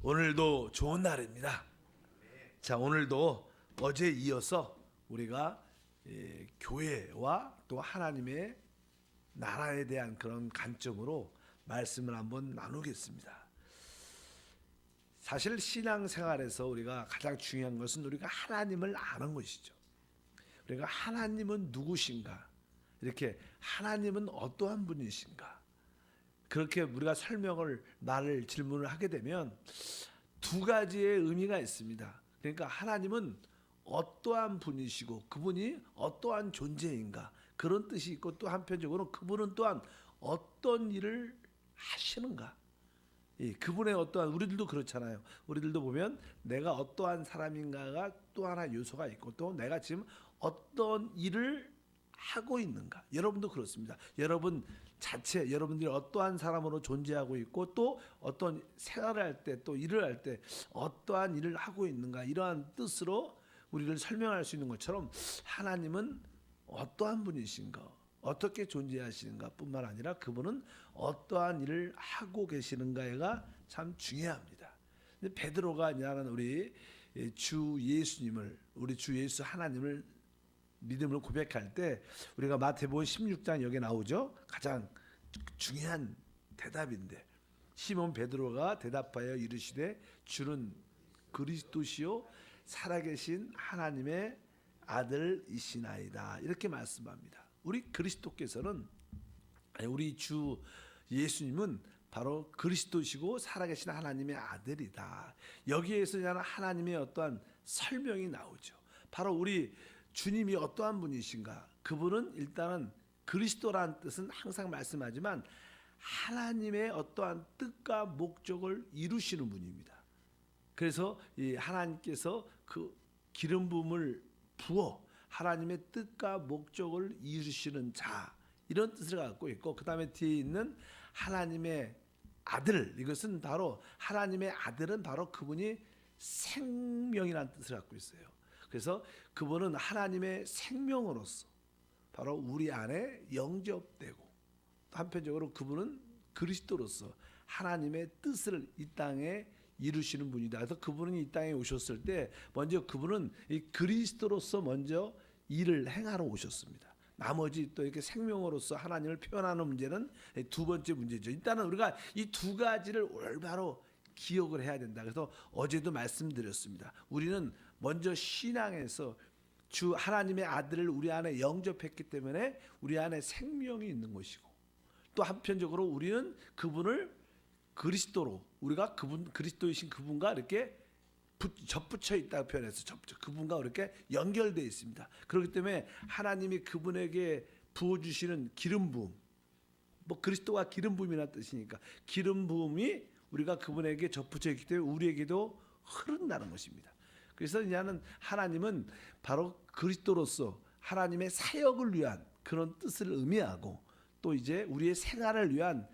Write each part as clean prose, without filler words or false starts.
오늘도 좋은 날입니다. 자, 오늘도 어제 이어서 우리가 교회와 또 하나님의 나라에 대한 그런 관점으로 말씀을 한번 나누겠습니다. 사실 신앙생활에서 우리가 가장 중요한 것은 우리가 하나님을 아는 것이죠. 우리가 하나님은 누구신가? 이렇게 하나님은 어떠한 분이신가? 그렇게 우리가 말을 질문을 하게 되면 두 가지의 의미가 있습니다. 그러니까 하나님은 어떠한 분이시고 그분이 어떠한 존재인가 그런 뜻이 있고, 또 한편적으로 그분은 또한 어떤 일을 하시는가. 그분의 어떠한, 우리들도 그렇잖아요. 우리들도 보면 내가 어떠한 사람인가가 또 하나 요소가 있고, 또 내가 지금 어떤 일을 하고 있는가. 여러분도 그렇습니다. 여러분들이 어떠한 사람으로 존재하고 있고, 또 어떤 생활을 할 때, 또 일을 할 때 어떠한 일을 하고 있는가, 이러한 뜻으로 우리를 설명할 수 있는 것처럼 하나님은 어떠한 분이신가, 어떻게 존재하시는가 뿐만 아니라 그분은 어떠한 일을 하고 계시는가가 참 중요합니다. 근데 베드로가 아니라는 우리 주 예수 하나님을 믿음을 고백할 때, 우리가 마태복음 16장 여기 나오죠. 가장 중요한 대답인데, 시몬 베드로가 대답하여 이르시되 주는 그리스도시요 살아계신 하나님의 아들이시나이다, 이렇게 말씀합니다. 우리 주 예수님은 바로 그리스도시고 살아계신 하나님의 아들이다. 여기에서 하나님의 어떠한 설명이 나오죠. 바로 우리 주님이 어떠한 분이신가? 그분은 일단은 그리스도라는 뜻은 항상 말씀하지만 하나님의 어떠한 뜻과 목적을 이루시는 분입니다. 그래서 이 하나님께서 그 기름 부음을 부어 하나님의 뜻과 목적을 이루시는 자, 이런 뜻을 갖고 있고, 그 다음에 뒤에 있는 하나님의 아들, 이것은 바로 하나님의 아들은 바로 그분이 생명이라는 뜻을 갖고 있어요. 그래서 그분은 하나님의 생명으로서 바로 우리 안에 영접되고, 한편적으로 그분은 그리스도로서 하나님의 뜻을 이 땅에 이루시는 분이다. 그래서 그분이 이 땅에 오셨을 때 먼저 그분은 이 그리스도로서 먼저 일을 행하러 오셨습니다. 나머지 또 이렇게 생명으로서 하나님을 표현하는 문제는 두 번째 문제죠. 일단은 우리가 이 두 가지를 올바로 기억을 해야 된다. 그래서 어제도 말씀드렸습니다. 우리는 먼저 신앙에서 주 하나님의 아들을 우리 안에 영접했기 때문에 우리 안에 생명이 있는 것이고, 또 한편적으로 우리는 그분을 그리스도로, 우리가 그리스도이신 그분과 이렇게 접붙여 있다고 표현해서 그분과 이렇게 연결되어 있습니다. 그렇기 때문에 하나님이 그분에게 부어주시는 기름 부음, 그리스도가 기름 부음이라는 뜻이니까 기름 부음이 우리가 그분에게 접붙여 있기 때문에 우리에게도 흐른다는 것입니다. 그래서 이제는 하나님은 바로 그리스도로서 하나님의 사역을 위한 그런 뜻을 의미하고, 또 이제 우리의 생활을 위한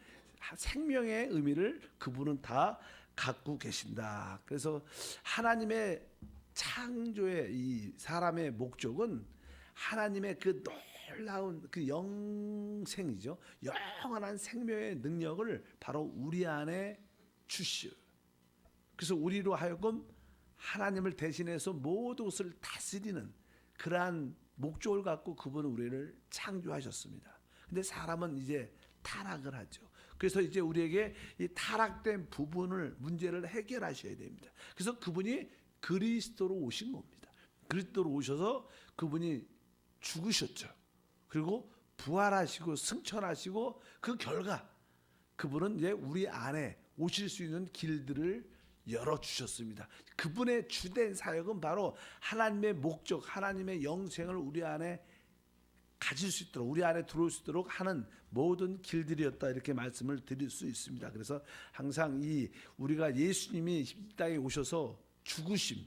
생명의 의미를 그분은 다 갖고 계신다. 그래서 하나님의 창조의 이 사람의 목적은 하나님의 그 놀라운 그 영생이죠. 영원한 생명의 능력을 바로 우리 안에 주시오. 그래서 우리로 하여금 하나님을 대신해서 모든 것을 다스리는 그러한 목적을 갖고 그분은 우리를 창조하셨습니다. 근데 사람은 이제 타락을 하죠. 그래서 이제 우리에게 이 타락된 문제를 해결하셔야 됩니다. 그래서 그분이 그리스도로 오신 겁니다. 그리스도로 오셔서 그분이 죽으셨죠. 그리고 부활하시고 승천하시고, 그 결과 그분은 이제 우리 안에 오실 수 있는 길들을 열어주셨습니다. 그분의 주된 사역은 바로 하나님의 목적, 하나님의 영생을 우리 안에 가질 수 있도록, 우리 안에 들어올 수 있도록 하는 모든 길들이었다, 이렇게 말씀을 드릴 수 있습니다. 그래서 항상 우리가 예수님이 이 땅에 오셔서 죽으심,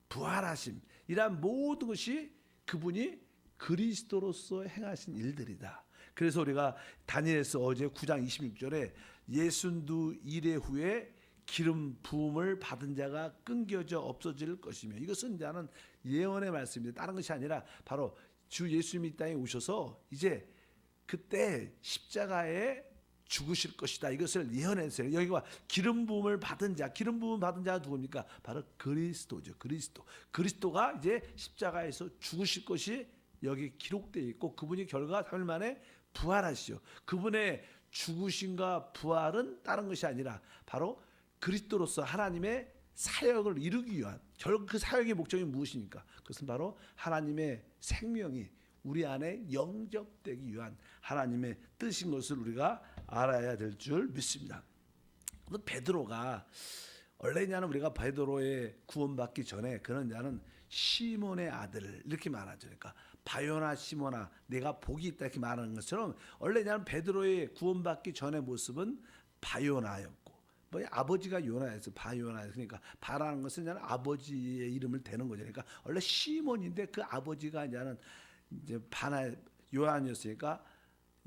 부활하심, 이러한 모든 것이 그분이 그리스도로서 행하신 일들이다. 그래서 우리가 다니엘서 어제 9장 26절에 62일의 후에 기름 부음을 받은 자가 끊겨져 없어질 것이며, 이것은 이제는 예언의 말씀입니다. 다른 것이 아니라 바로 주 예수님이 이 땅에 오셔서 이제 그때 십자가에 죽으실 것이다. 이것을 예언했어요. 여기가 기름 부음을 받은 자, 기름 부음 받은 자가 누굽니까? 바로 그리스도죠. 그리스도가 이제 십자가에서 죽으실 것이 여기 기록되어 있고, 그분이 결과 3일 만에 부활하시죠. 그분의 죽으심과 부활은 다른 것이 아니라 바로 그리스도로서 하나님의 사역을 이루기 위한, 결국 그 사역의 목적이 무엇입니까? 그것은 바로 하나님의 생명이 우리 안에 영접되기 위한 하나님의 뜻인 것을 우리가 알아야 될 줄 믿습니다. 베드로가 원래 자는, 우리가 베드로의 구원받기 전에 그런 자는 시몬의 아들 이렇게 말하죠. 그러니까 바요나 시몬아 내가 복이 있다 이렇게 말하는 것처럼, 원래 자는 베드로의 구원받기 전의 모습은 바요나였고, 뭐 아버지가 요나에서 바요나, 그러니까 바라는 것은 이제 아버지의 이름을 대는 거죠. 그러니까 원래 시몬인데 그 아버지가 이제 바나 요한이었으니까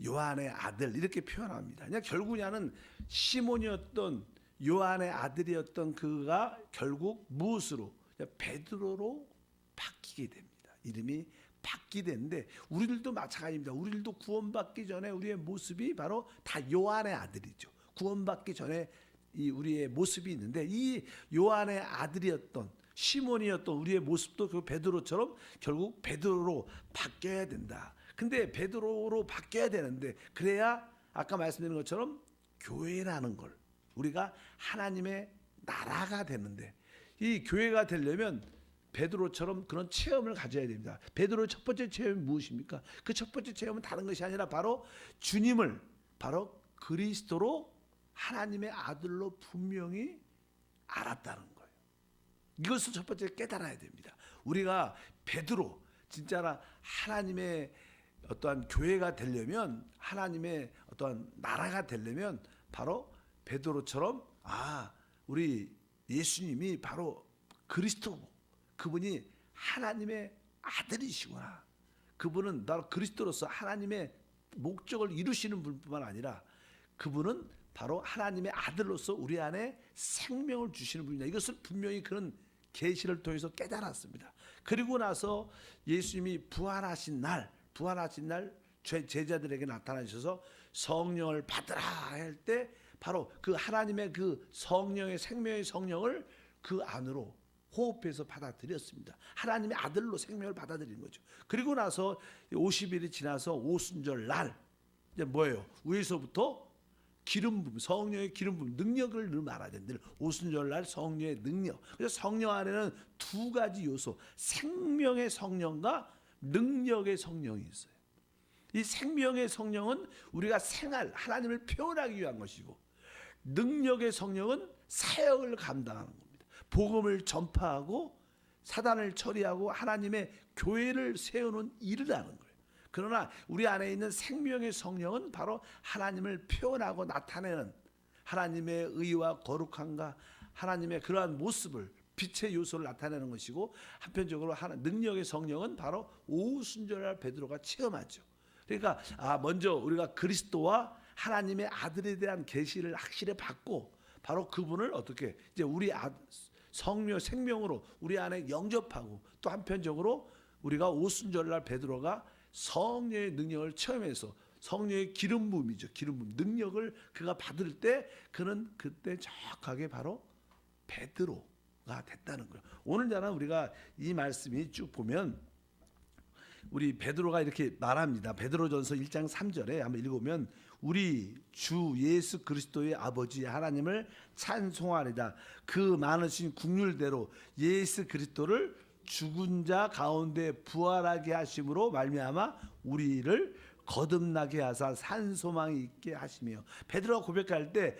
요한의 아들 이렇게 표현합니다. 그냥 결국 야는 시몬이었던 요한의 아들이었던 그가 결국 무엇으로? 베드로로 바뀌게 됩니다. 이름이 바뀌게 되는데, 우리들도 마찬가지입니다. 우리들도 구원받기 전에 우리의 모습이 바로 다 요한의 아들이죠. 구원받기 전에 이 우리의 모습이 있는데, 이 요한의 아들이었던 시몬이었던 우리의 모습도 그 베드로처럼 결국 베드로로 바뀌어야 된다. 근데 베드로로 바뀌어야 되는데, 그래야 아까 말씀드린 것처럼 교회라는 걸, 우리가 하나님의 나라가 되는데, 이 교회가 되려면 베드로처럼 그런 체험을 가져야 됩니다. 베드로의 첫 번째 체험이 무엇입니까? 그 첫 번째 체험은 다른 것이 아니라 바로 주님을 바로 그리스도로 하나님의 아들로 분명히 알았다는 거예요. 이것을 첫 번째 깨달아야 됩니다. 우리가 베드로, 진짜라 하나님의 어떠한 교회가 되려면, 하나님의 어떠한 나라가 되려면 바로 베드로처럼, 우리 예수님이 바로 그리스도고, 그분이 하나님의 아들이시구나, 그분은 바로 그리스도로서 하나님의 목적을 이루시는 분뿐만 아니라 그분은 바로 하나님의 아들로서 우리 안에 생명을 주시는 분이다. 이것을 분명히 그런 계시를 통해서 깨달았습니다. 그리고 나서 예수님이 부활하신 날 제자들에게 나타나셔서 성령을 받으라 할 때, 바로 그 하나님의 그 성령의 생명의 성령을 그 안으로 호흡해서 받아들였습니다. 하나님의 아들로 생명을 받아들인 거죠. 그리고 나서 50일이 지나서 오순절 날 이제 뭐예요? 위에서부터 기름 부음, 성령의 기름 부음, 능력을 늘 말해야 된다. 오순절 날 성령의 능력. 그래서 성령 안에는 두 가지 요소, 생명의 성령과 능력의 성령이 있어요. 이 생명의 성령은 우리가 하나님을 표현하기 위한 것이고, 능력의 성령은 사역을 감당하는 겁니다. 복음을 전파하고 사단을 처리하고 하나님의 교회를 세우는 일을 하는 거예요. 그러나 우리 안에 있는 생명의 성령은 바로 하나님을 표현하고 나타내는, 하나님의 의와 거룩함과 하나님의 그러한 모습을, 빛의 요소를 나타내는 것이고, 한편적으로 능력의 성령은 바로 오순절날 베드로가 체험하죠. 그러니까 먼저 우리가 그리스도와 하나님의 아들에 대한 계시를 확실히 받고, 바로 그분을 어떻게 이제 우리 성령 생명으로 우리 안에 영접하고, 또 한편적으로 우리가 오순절날 베드로가 성령의 능력을 체험해서, 성령의 기름 부음이죠. 기름 부음 능력을 그가 받을 때, 그는 그때 정확하게 바로 베드로가 됐다는 거예요. 오늘 저는 우리가 이 말씀이 쭉 보면 우리 베드로가 이렇게 말합니다. 베드로전서 1장 3절에 한번 읽으면, 우리 주 예수 그리스도의 아버지 하나님을 찬송하리다. 그 많으신 국률대로 예수 그리스도를 죽은 자 가운데 부활하게 하심으로 말미암아 우리를 거듭나게 하사 산 소망이 있게 하시며, 베드로가 고백할 때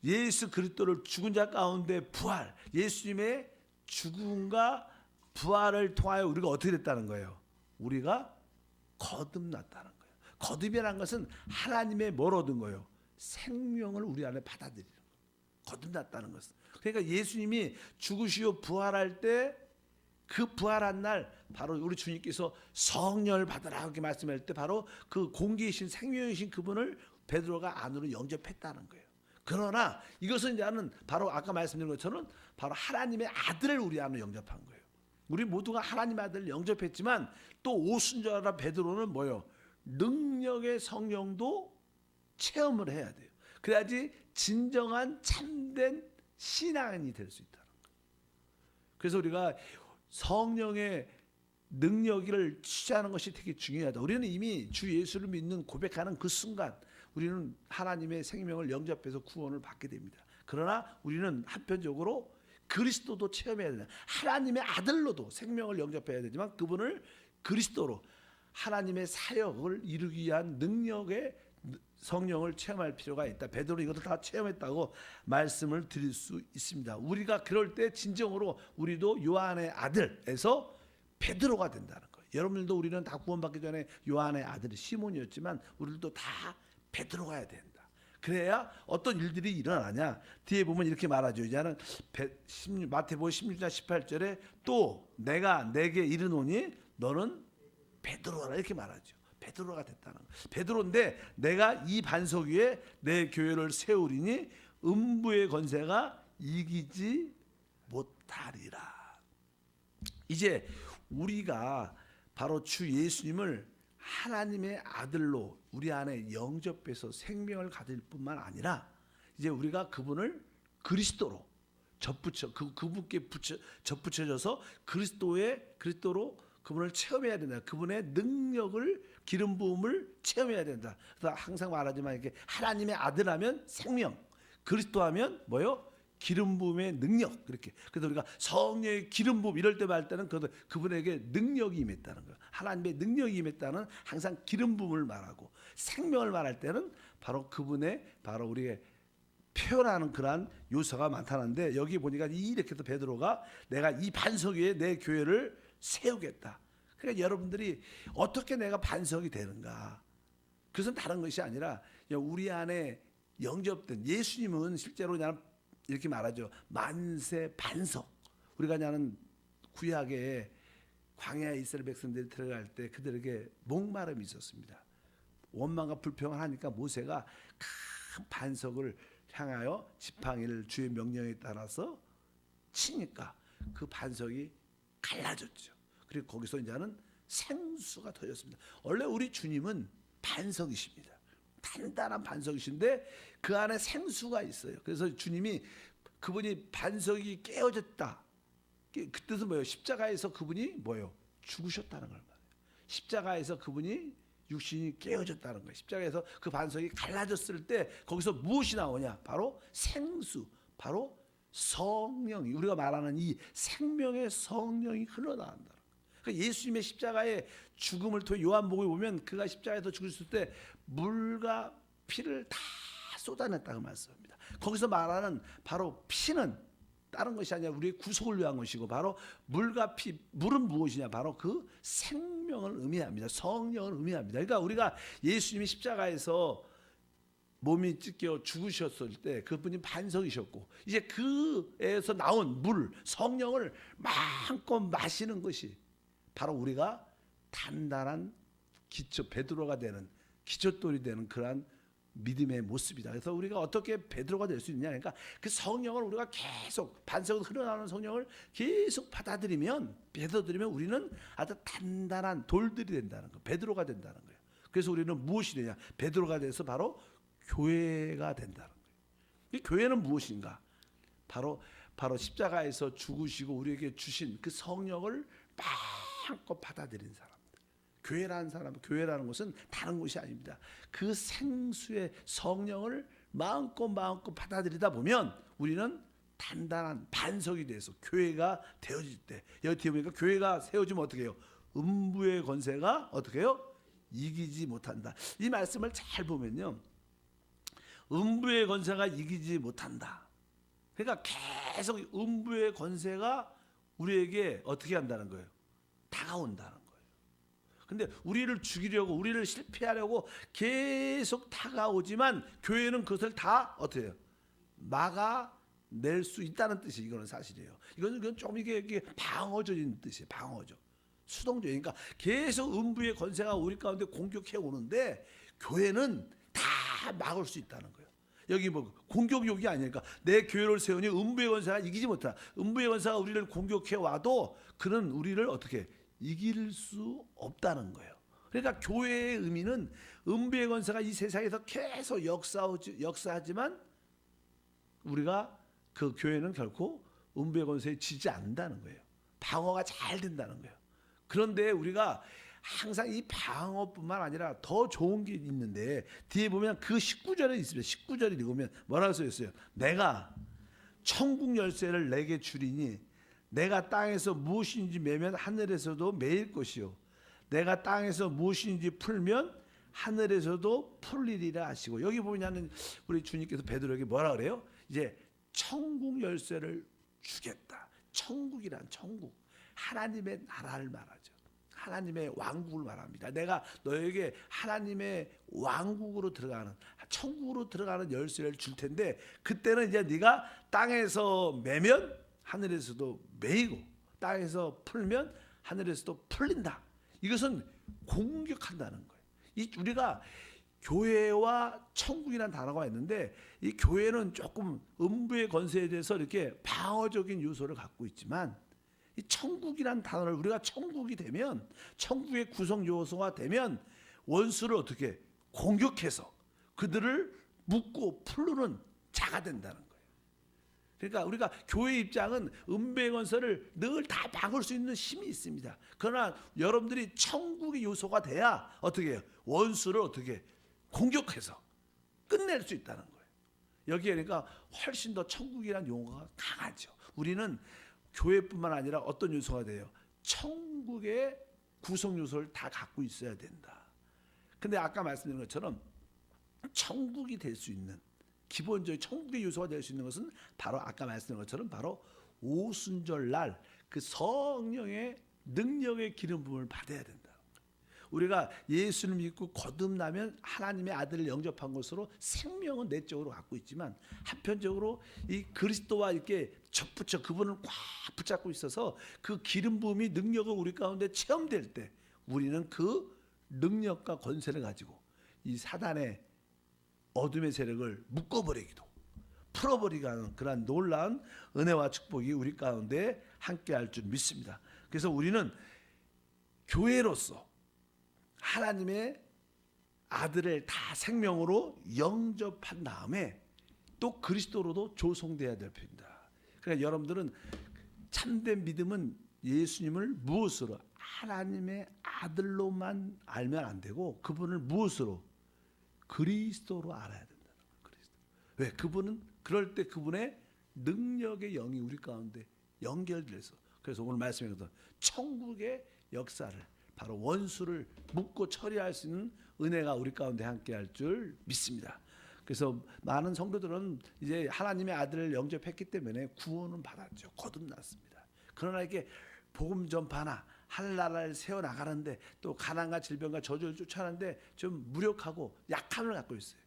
예수 그리스도를 죽은 자 가운데 부활, 예수님의 죽음과 부활을 통하여 우리가 어떻게 됐다는 거예요? 우리가 거듭났다는 거예요. 거듭이라는 것은 하나님의 뭘 얻은 거예요? 생명을 우리 안에 받아들이는 거예요. 거듭났다는 것은. 그러니까 예수님이 죽으시고 부활할 때, 그 부활한 날 바로 우리 주님께서 성령을 받으라 이렇게 말씀할 때, 바로 그 공기이신 생명이신 그분을 베드로가 안으로 영접했다는 거예요. 그러나 이것은 이제는 바로 아까 말씀드린 것처럼 바로 하나님의 아들을 우리 안으로 영접한 거예요. 우리 모두가 하나님의 아들을 영접했지만, 또 오순절날 베드로는 뭐예요? 능력의 성령도 체험을 해야 돼요. 그래야지 진정한 참된 신앙인이 될 수 있다는 거예요. 그래서 우리가 성령의 능력을 취하는 것이 되게 중요하다. 우리는 이미 주 예수를 믿는 고백하는 그 순간 우리는 하나님의 생명을 영접해서 구원을 받게 됩니다. 그러나 우리는 한편적으로 그리스도도 체험해야 된다. 하나님의 아들로도 생명을 영접해야 되지만 그분을 그리스도로 하나님의 사역을 이루기 위한 능력의 성령을 체험할 필요가 있다. 베드로는 이것을 다 체험했다고 말씀을 드릴 수 있습니다. 우리가 그럴 때 진정으로 우리도 요한의 아들에서 베드로가 된다는 거예요. 여러분들도 우리는 다 구원받기 전에 요한의 아들이 시몬이었지만 우리도 다 베드로가 된다. 그래야 어떤 일들이 일어나냐. 뒤에 보면 이렇게 말하죠. 이제는 마태복음 16장 18절에 또 내가 내게 이르노니 너는 베드로라 이렇게 말하죠. 베드로가 됐다는 거예요. 베드로인데 내가 이 반석 위에 내 교회를 세우리니 음부의 권세가 이기지 못하리라. 이제 우리가 바로 주 예수님을 하나님의 아들로 우리 안에 영접해서 생명을 가질 뿐만 아니라 이제 우리가 그분을 그리스도로 접붙여 그분께 접붙여져서 그리스도로 그분을 체험해야 된다. 그분의 능력을 기름 부음을 체험해야 된다. 그래서 항상 말하지만 이렇게 하나님의 아들하면 생명, 그리스도하면 뭐요? 기름 부음의 능력. 그렇게. 그래서 우리가 성령의 기름 부음 이럴 때 말 때는 그분에게 능력이 임했다는 거예요. 하나님의 능력이 임했다는 항상 기름 부음을 말하고 생명을 말할 때는 바로 그분의 바로 우리의 표현하는 그러한 요소가 나타나는데 여기 보니까 이렇게 또 베드로가 내가 이 반석 위에 내 교회를 세우겠다. 그러니까 여러분들이 어떻게 내가 반석이 되는가? 그것은 다른 것이 아니라 우리 안에 영접된 예수님은 실제로 그냥 이렇게 말하죠. 만세 반석. 우리가 그냥 구약에 광야에 이스라엘 백성들이 들어갈 때 그들에게 목마름이 있었습니다. 원망과 불평을 하니까 모세가 큰 반석을 향하여 지팡이를 주의 명령에 따라서 치니까 그 반석이 갈라졌죠. 그리고 거기서 이제는 생수가 터졌습니다. 원래 우리 주님은 반석이십니다. 단단한 반석이신데 그 안에 생수가 있어요. 그래서 주님이 그분이 반석이 깨어졌다. 그 뜻은 뭐예요? 십자가에서 그분이 뭐예요? 죽으셨다는 걸 말해요. 십자가에서 그분이 육신이 깨어졌다는 거예요. 십자가에서 그 반석이 갈라졌을 때 거기서 무엇이 나오냐? 바로 생수, 바로 성령이 우리가 말하는 이 생명의 성령이 흘러나온다는 거예요. 그러니까 예수님의 십자가의 죽음을 통해 요한복음에 보면 그가 십자가에서 죽으셨을 때 물과 피를 다 쏟아냈다고 말씀합니다. 거기서 말하는 바로 피는 다른 것이 아니라 우리의 구속을 위한 것이고 바로 물과 피, 물은 무엇이냐? 바로 그 생명을 의미합니다. 성령을 의미합니다. 그러니까 우리가 예수님이 십자가에서 몸이 찢겨 죽으셨을 때 그분이 반석이셨고 이제 그에서 나온 물, 성령을 마음껏 마시는 것이 바로 우리가 단단한 기초, 베드로가 되는 기초돌이 되는 그러한 믿음의 모습이다. 그래서 우리가 어떻게 베드로가 될 수 있냐? 그러니까 그 성령을 우리가 계속 반석으로 흘러나오는 성령을 계속 받아들이면 우리는 아주 단단한 돌들이 된다는 거, 베드로가 된다는 거예요. 그래서 우리는 무엇이 되냐? 베드로가 돼서 바로 교회가 된다는 거예요. 이 교회는 무엇인가? 바로 십자가에서 죽으시고 우리에게 주신 그 성령을 마음껏 받아들인 사람. 교회라는 것은 다른 것이 아닙니다. 그 생수의 성령을 마음껏 받아들이다 보면 우리는 단단한 반석이 돼서 교회가 되어질 때 여기 뒤에 보니까 교회가 세워지면 어떻게 해요? 음부의 권세가 어떻게 해요? 이기지 못한다. 이 말씀을 잘 보면요. 음부의 권세가 이기지 못한다. 그러니까 계속 음부의 권세가 우리에게 어떻게 한다는 거예요? 다가온다는 거예요. 근데 우리를 죽이려고 우리를 실패하려고 계속 다가오지만 교회는 그것을 다 어떻게 해요? 막아낼 수 있다는 뜻이 이거는 사실이에요. 이건 좀 이게 방어적인 뜻이에요. 방어적. 수동적인. 그러니까 계속 음부의 권세가 우리 가운데 공격해 오는데 교회는 다 막을 수 있다는 거예요. 여기 뭐 공격욕이 아니니까 내 교회를 세우니 음부의 권세가 이기지 못한다. 음부의 권세가 우리를 공격해 와도 그는 우리를 어떻게 이길 수 없다는 거예요. 그러니까 교회의 의미는 음부의 권세가 이 세상에서 계속 역사하지만 우리가 그 교회는 결코 음부의 권세에 지지 않는다는 거예요. 방어가 잘 된다는 거예요. 그런데 우리가 항상 이 방어뿐만 아니라 더 좋은 게 있는데 뒤에 보면 그 19절에 있습니다. 19절을 읽으면 뭐라고 써 있어요? 내가 천국 열쇠를 내게 주리니 내가 땅에서 무엇인지 매면 하늘에서도 매일 것이요 내가 땅에서 무엇인지 풀면 하늘에서도 풀리리라 하시고, 여기 보면은 우리 주님께서 베드로에게 뭐라 그래요? 이제 천국 열쇠를 주겠다. 천국이란 천국, 하나님의 나라를 말하죠. 하나님의 왕국을 말합니다. 내가 너에게 하나님의 왕국으로 들어가는, 천국으로 들어가는 열쇠를 줄 텐데 그때는 이제 네가 땅에서 매면 하늘에서도 매이고 땅에서 풀면 하늘에서도 풀린다. 이것은 공격한다는 거예요. 이 우리가 교회와 천국이라는 단어가 있는데 이 교회는 조금 음부의 권세에 대해서 이렇게 방어적인 요소를 갖고 있지만 이 천국이라는 단어를 우리가 천국이 되면, 천국의 구성 요소가 되면 원수를 어떻게 공격해서 그들을 묶고 풀르는 자가 된다는 거예요. 그러니까 우리가 교회 입장은 음부의 권세를 늘 다 막을 수 있는 힘이 있습니다. 그러나 여러분들이 천국의 요소가 돼야 어떻게 해요? 원수를 어떻게 공격해서 끝낼 수 있다는 거예요. 여기에 그러니까 훨씬 더 천국이라는 용어가 강하죠. 우리는 교회뿐만 아니라 어떤 요소가 돼요? 천국의 구성 요소를 다 갖고 있어야 된다. 근데 아까 말씀드린 것처럼 천국이 될 수 있는, 기본적인 천국의 요소가 될 수 있는 것은 바로 아까 말씀드린 것처럼 바로 오순절 날 그 성령의 능력의 기름 부음을 받아야 된다. 우리가 예수를 믿고 거듭나면 하나님의 아들을 영접한 것으로 생명은 내적으로 갖고 있지만 한편적으로 이 그리스도와 이렇게 접붙여 그분을 꽉 붙잡고 있어서 그 기름 부음이 능력을 우리 가운데 체험될 때 우리는 그 능력과 권세를 가지고 이 사단의 어둠의 세력을 묶어버리기도 풀어버리게 하는 그러한 놀라운 은혜와 축복이 우리 가운데 함께할 줄 믿습니다. 그래서 우리는 교회로서 하나님의 아들을 다 생명으로 영접한 다음에 또 그리스도로도 조성돼야 될 편입니다. 그러니까 여러분들은 참된 믿음은 예수님을 무엇으로? 하나님의 아들로만 알면 안 되고 그분을 무엇으로? 그리스도로 알아야 된다는 거예요. 그리스도. 왜? 그분은 그럴 때 그분의 능력의 영이 우리 가운데 연결돼서, 그래서 오늘 말씀에 천국의 역사를 바로 원수를 묶고 처리할 수 있는 은혜가 우리 가운데 함께할 줄 믿습니다. 그래서 많은 성도들은 이제 하나님의 아들을 영접했기 때문에 구원은 받았죠. 거듭났습니다. 그러나 이게 복음 전파나 하늘나라를 세워나가는데 또 가난과 질병과 저주를 쫓아내는데 좀 무력하고 약함을 갖고 있어요.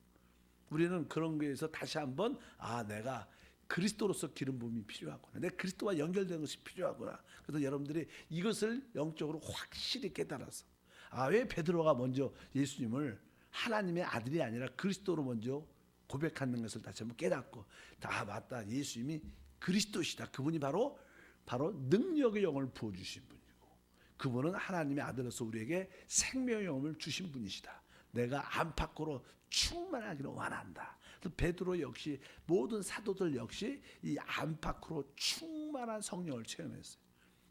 우리는 그런 거에서 다시 한번 내가 그리스도로서 기름 부음이 필요하구나. 내 그리스도와 연결되는 것이 필요하구나. 그래서 여러분들이 이것을 영적으로 확실히 깨달아서 왜 베드로가 먼저 예수님을 하나님의 아들이 아니라 그리스도로 먼저 고백하는 것을 다시 한번 깨닫고 맞다. 예수님이 그리스도시다. 그분이 바로 능력의 영을 부어주신 분이고 그분은 하나님의 아들로서 우리에게 생명의 영을 주신 분이시다. 내가 안팎으로 충만하기를 원한다. 베드로 역시 모든 사도들 역시 이 안팎으로 충만한 성령을 체험했어요.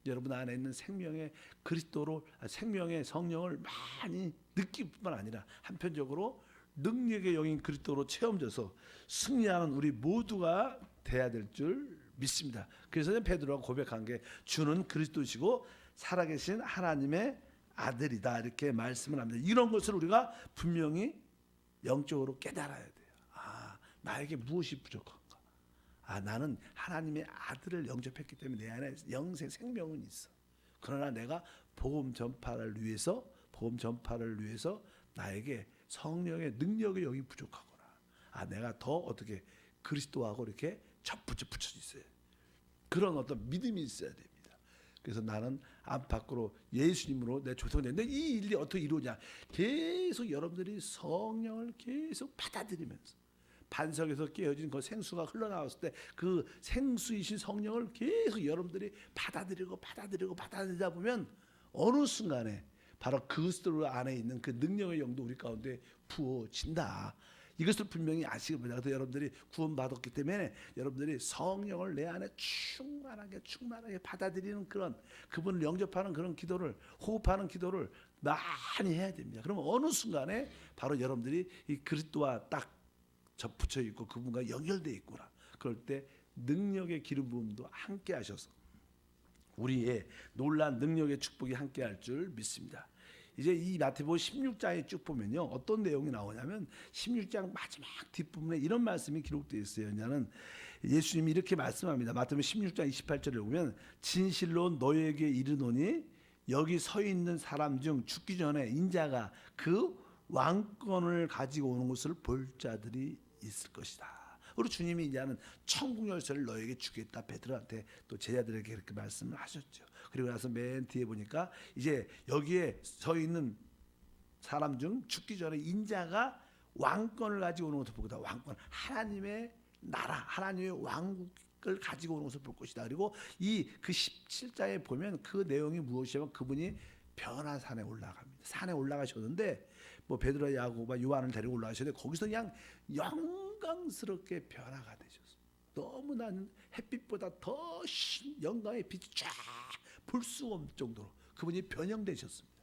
여러분 안에 있는 생명의 그리스도로 생명의 성령을 많이 느낄 뿐만 아니라 한편적으로 능력의 영인 그리스도로 체험져서 승리하는 우리 모두가 돼야 될 줄 믿습니다. 그래서 베드로가 고백한 게 주는 그리스도시고 살아계신 하나님의 아들이다 이렇게 말씀을 합니다. 이런 것을 우리가 분명히 영적으로 깨달아야 돼요. 나에게 무엇이 부족한가? 나는 하나님의 아들을 영접했기 때문에 내 안에 영생 생명은 있어. 그러나 내가 복음 전파를 위해서 나에게 성령의 능력의 영이 부족하구나. 내가 더 어떻게 그리스도하고 이렇게 붙여져 있어요. 그런 어떤 믿음이 있어야 됩니다. 그래서 나는 안팎으로 예수님으로 내 조성되는데 이 일이 어떻게 이루냐? 계속 여러분들이 성령을 계속 받아들이면서 반석에서 깨어진 그 생수가 흘러나왔을 때 그 생수이신 성령을 계속 여러분들이 받아들이다 보면 어느 순간에 바로 그리스도 안에 있는 그 능력의 영도 우리 가운데 부어진다. 이것을 분명히 아시기 바랍니다. 그래서 여러분들이 구원받았기 때문에 여러분들이 성령을 내 안에 충만하게 받아들이는 그런 그분을 영접하는 그런 기도를 호흡하는 기도를 많이 해야 됩니다. 그러면 어느 순간에 바로 여러분들이 이 그리스도와 딱 접붙여 있고 그분과 연결되어 있구나. 그럴 때 능력의 기름 부음도 함께 하셔서 우리의 놀라운 능력의 축복이 함께 할 줄 믿습니다. 이제 이 마태복음 16장에 쭉 보면요. 어떤 내용이 나오냐면 16장 마지막 뒷부분에 이런 말씀이 기록되어 있어요. 왜냐하면 예수님이 이렇게 말씀합니다. 마태복음 16장 28절에 보면 진실로 너희에게 이르노니 여기 서 있는 사람 중 죽기 전에 인자가 그 왕권을 가지고 오는 것을 볼 자들이 있을 것이다. 우리 주님이 이제는 천국 열쇠를 너에게 주겠다 베드로한테 또 제자들에게 그렇게 말씀을 하셨죠. 그리고 나서 맨 뒤에 보니까 이제 여기에 서 있는 사람 중 죽기 전에 인자가 왕권을 가지고 오는 것을 보고다. 왕권, 하나님의 나라, 하나님의 왕국을 가지고 오는 것을 볼 것이다. 그리고 이 그 17장에 보면 그 내용이 무엇이냐면 그분이 변화산에 올라갑니다. 산에 올라가셨는데 뭐 베드로, 야고보와 요한을 데리고 올라가셨는데 거기서 그냥 영광스럽게 변화가 되셨어요. 너무나 햇빛보다 더 영광의 빛이 쫙 볼 수 없을 정도로 그분이 변형되셨습니다.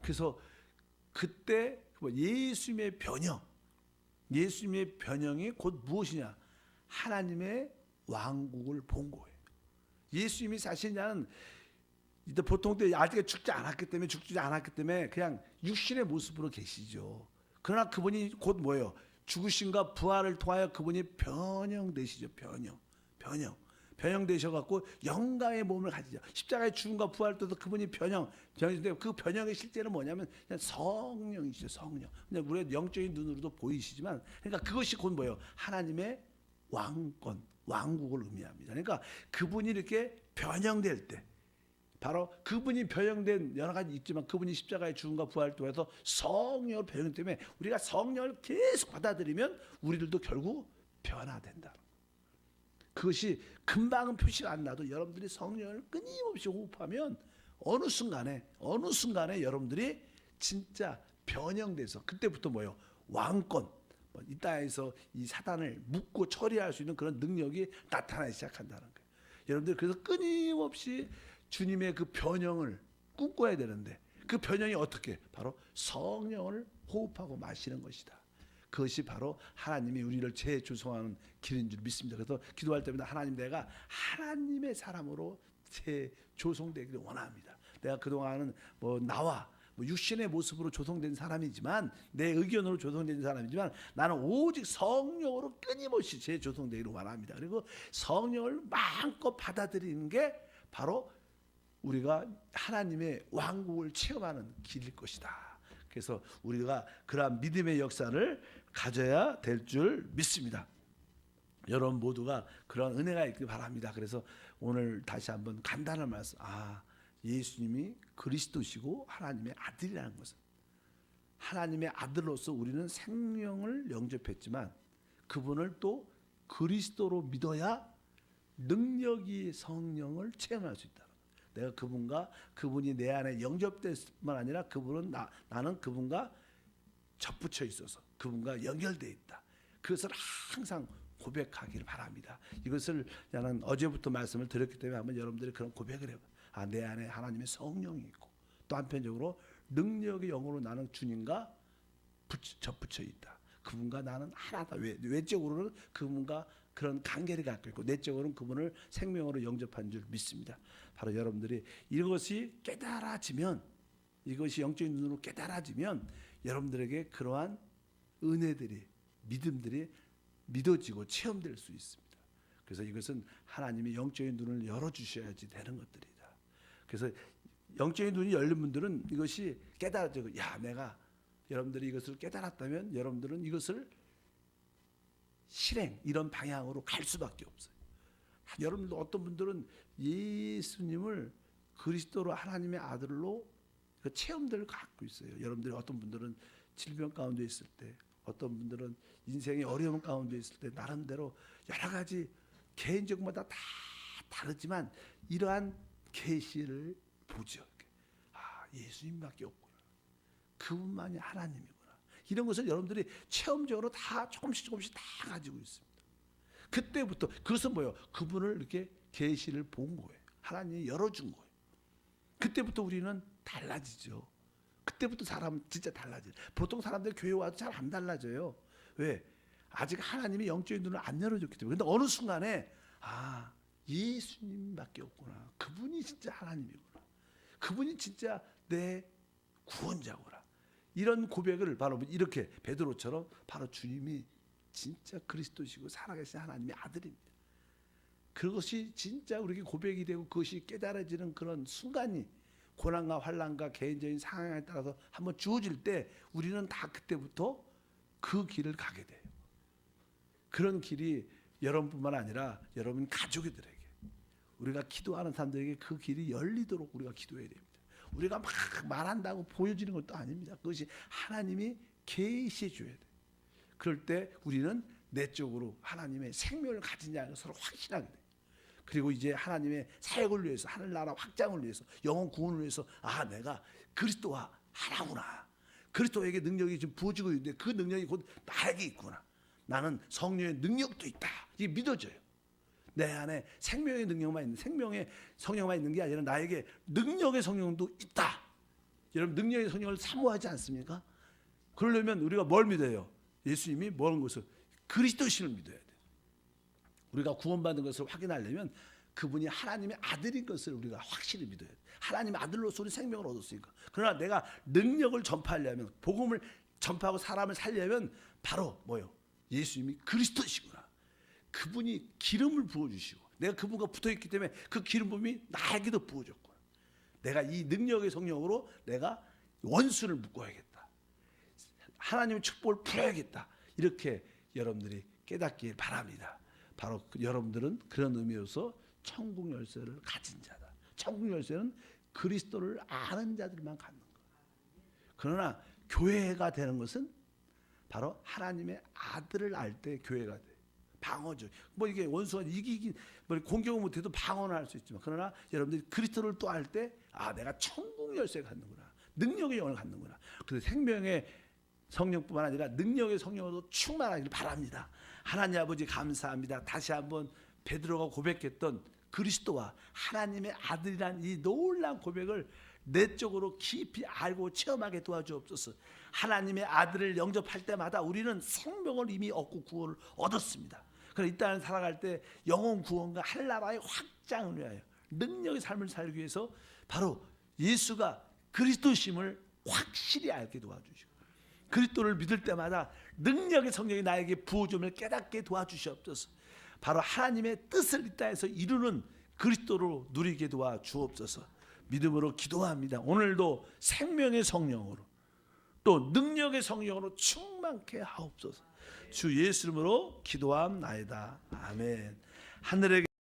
그래서 그때 예수님의 변형이 곧 무엇이냐? 하나님의 왕국을 본 거예요. 예수님이 사실은 보통 때 아직 죽지 않았기 때문에 그냥 육신의 모습으로 계시죠. 그러나 그분이 곧 뭐예요? 죽으심과 부활을 통하여 그분이 변형되시죠. 변형되셔갖고 영광의 몸을 가지죠. 십자가의 죽음과 부활 때도 그분이 변형인데 그 변형의 실제는 뭐냐면 그냥 성령이시죠. 성령. 그냥 우리의 영적인 눈으로도 보이시지만 그러니까 그것이 곧 뭐예요? 하나님의 왕국을 의미합니다. 그러니까 그분이 이렇게 변형될 때 바로 그분이 변형된 여러 가지 있지만 그분이 십자가의 죽음과 부활을 통해서 성령을 변형 때문에 우리가 성령을 계속 받아들이면 우리들도 결국 변화된다. 그것이 금방은 표시가 안 나도 여러분들이 성령을 끊임없이 호흡하면 어느 순간에 여러분들이 진짜 변형돼서 그때부터 뭐예요? 왕권, 이 땅에서 이 사단을 묶고 처리할 수 있는 그런 능력이 나타나기 시작한다는 거예요. 여러분들 그래서 끊임없이 주님의 그 변형을 꿈꿔야 되는데 그 변형이 어떻게? 바로 성령을 호흡하고 마시는 것이다. 그것이 바로 하나님이 우리를 재조성하는 길인 줄 믿습니다. 그래서 기도할 때마다 하나님 내가 하나님의 사람으로 재조성되기를 원합니다. 내가 그동안은 나와 육신의 모습으로 조성된 사람이지만 내 의견으로 조성된 사람이지만 나는 오직 성령으로 끊임없이 재조성되기를 원합니다. 그리고 성령을 마음껏 받아들이는 게 바로 우리가 하나님의 왕국을 체험하는 길일 것이다. 그래서 우리가 그러한 믿음의 역사를 가져야 될 줄 믿습니다. 여러분 모두가 그런 은혜가 있길 바랍니다. 그래서 오늘 다시 한번 간단한 말씀. 예수님이 그리스도시고 하나님의 아들이라는 것은 하나님의 아들로서 우리는 생명을 영접했지만 그분을 또 그리스도로 믿어야 능력이 성령을 체험할 수 있다. 내가 그분이 내 안에 영접됐을 뿐만 아니라 나는 그분과 접붙여 있어서 그분과 연결되어 있다. 그것을 항상 고백하기를 바랍니다. 이것을 나는 어제부터 말씀을 드렸기 때문에 한번 여러분들이 그런 고백을 해요. 내 안에 하나님의 성령이 있고 또 한편적으로 능력의 영으로 나는 주님과 접붙여 있다. 그분과 나는 하나다. 외적으로는 그분과 그런 관계를 갖고 있고 내적으로는 그분을 생명으로 영접한 줄 믿습니다. 바로 여러분들이 이것이 깨달아지면 이것이 영적인 눈으로 깨달아지면 여러분들에게 그러한 은혜들이 믿음들이 믿어지고 체험될 수 있습니다. 그래서 이것은 하나님이 영적인 눈을 열어주셔야지 되는 것들이다. 그래서 영적인 눈이 열린 분들은 이것이 깨달아지고 내가 여러분들이 이것을 깨달았다면 여러분들은 이것을 실행 이런 방향으로 갈 수밖에 없어요. 여러분들 어떤 분들은 예수님을 그리스도로 하나님의 아들로 그 체험들을 갖고 있어요. 여러분들이 어떤 분들은 질병 가운데 있을 때, 어떤 분들은 인생의 어려움 가운데 있을 때 나름대로 여러 가지 개인적마다 다 다르지만 이러한 계시를 보죠. 예수님밖에 없구나. 그분만이 하나님이구나. 이런 것을 여러분들이 체험적으로 다 조금씩 다 가지고 있습니다. 그때부터 그것은 뭐예요? 그분을 이렇게 계시를 본 거예요. 하나님이 열어준 거예요. 그때부터 우리는 달라지죠. 그때부터 사람은 진짜 달라져요. 보통 사람들 교회 와도 잘 안 달라져요. 왜? 아직 하나님이 영적인 눈을 안 열어줬기 때문에. 근데 어느 순간에 예수님밖에 없구나. 그분이 진짜 하나님이구나. 그분이 진짜 내 구원자구나. 이런 고백을 바로 이렇게 베드로처럼 바로 주님이 진짜 그리스도시고 살아계신 하나님의 아들입니다. 그것이 진짜 우리에게 고백이 되고 그것이 깨달아지는 그런 순간이 고난과 환난과 개인적인 상황에 따라서 한번 주어질 때 우리는 다 그때부터 그 길을 가게 돼요. 그런 길이 여러분뿐만 아니라 여러분 가족들에게, 우리가 기도하는 사람들에게 그 길이 열리도록 우리가 기도해야 됩니다. 우리가 막 말한다고 보여지는 것도 아닙니다. 그것이 하나님이 계시해 줘야 돼요. 그럴 때 우리는 내적으로 하나님의 생명을 가진 자는 것을 확신하게 돼요. 그리고 이제 하나님의 사역을 위해서, 하늘나라 확장을 위해서, 영혼 구원을 위해서 내가 그리스도와 하나구나. 그리스도에게 능력이 지금 부어지고 있는데 그 능력이 곧 나에게 있구나. 나는 성령의 능력도 있다. 이게 믿어져요. 내 안에 생명의 능력만 있는, 생명의 성령만 있는 게 아니라 나에게 능력의 성령도 있다. 여러분 능력의 성령을 사모하지 않습니까? 그러려면 우리가 뭘 믿어요? 예수님이 뭐라는 것을, 그리스도신을 믿어야 돼요. 우리가 구원받은 것을 확인하려면 그분이 하나님의 아들인 것을 우리가 확실히 믿어야 돼요. 하나님의 아들로서 우리 생명을 얻었으니까. 그러나 내가 능력을 전파하려면, 복음을 전파하고 사람을 살려면 바로 뭐요? 예수님이 그리스도시구나. 그분이 기름을 부어주시고 내가 그분과 붙어있기 때문에 그 기름 부음이 나에게도 부어졌구나. 내가 이 능력의 성령으로 내가 원수를 묶어야겠다. 하나님의 축복을 풀어야겠다. 이렇게 여러분들이 깨닫길 바랍니다. 바로 여러분들은 그런 의미로서 천국 열쇠를 가진 자다. 천국 열쇠는 그리스도를 아는 자들만 갖는 거예요. 그러나 교회가 되는 것은 바로 하나님의 아들을 알 때 교회가 돼요. 방어죠. 뭐 이게 원수가 이기긴, 뭐 공격을 못해도 방어는 할 수 있지만, 그러나 여러분들이 그리스도를 또 알 때 내가 천국 열쇠를 갖는구나. 능력의 영을 갖는구나. 그래서 생명의 성령뿐만 아니라 능력의 성령으로 충만하기를 바랍니다. 하나님 아버지 감사합니다. 다시 한번 베드로가 고백했던 그리스도와 하나님의 아들이란 이 놀라운 고백을 내적으로 깊이 알고 체험하게 도와주옵소서. 하나님의 아들을 영접할 때마다 우리는 생명을 이미 얻고 구원을 얻었습니다. 그래서 이 땅을 살아갈 때 영혼 구원과 하늘나라의 확장을 위하여 능력의 삶을 살기 위해서 바로 예수가 그리스도심을 확실히 알게 도와주시고, 그리스도를 믿을 때마다 능력의 성령이 나에게 부어줌을 깨닫게 도와주시옵소서. 바로 하나님의 뜻을 이 땅에서 이루는 그리스도로 누리게 도와주옵소서. 믿음으로 기도합니다. 오늘도 생명의 성령으로 또 능력의 성령으로 충만케 하옵소서. 주 예수 이름으로 기도함나이다. 아멘. 하늘에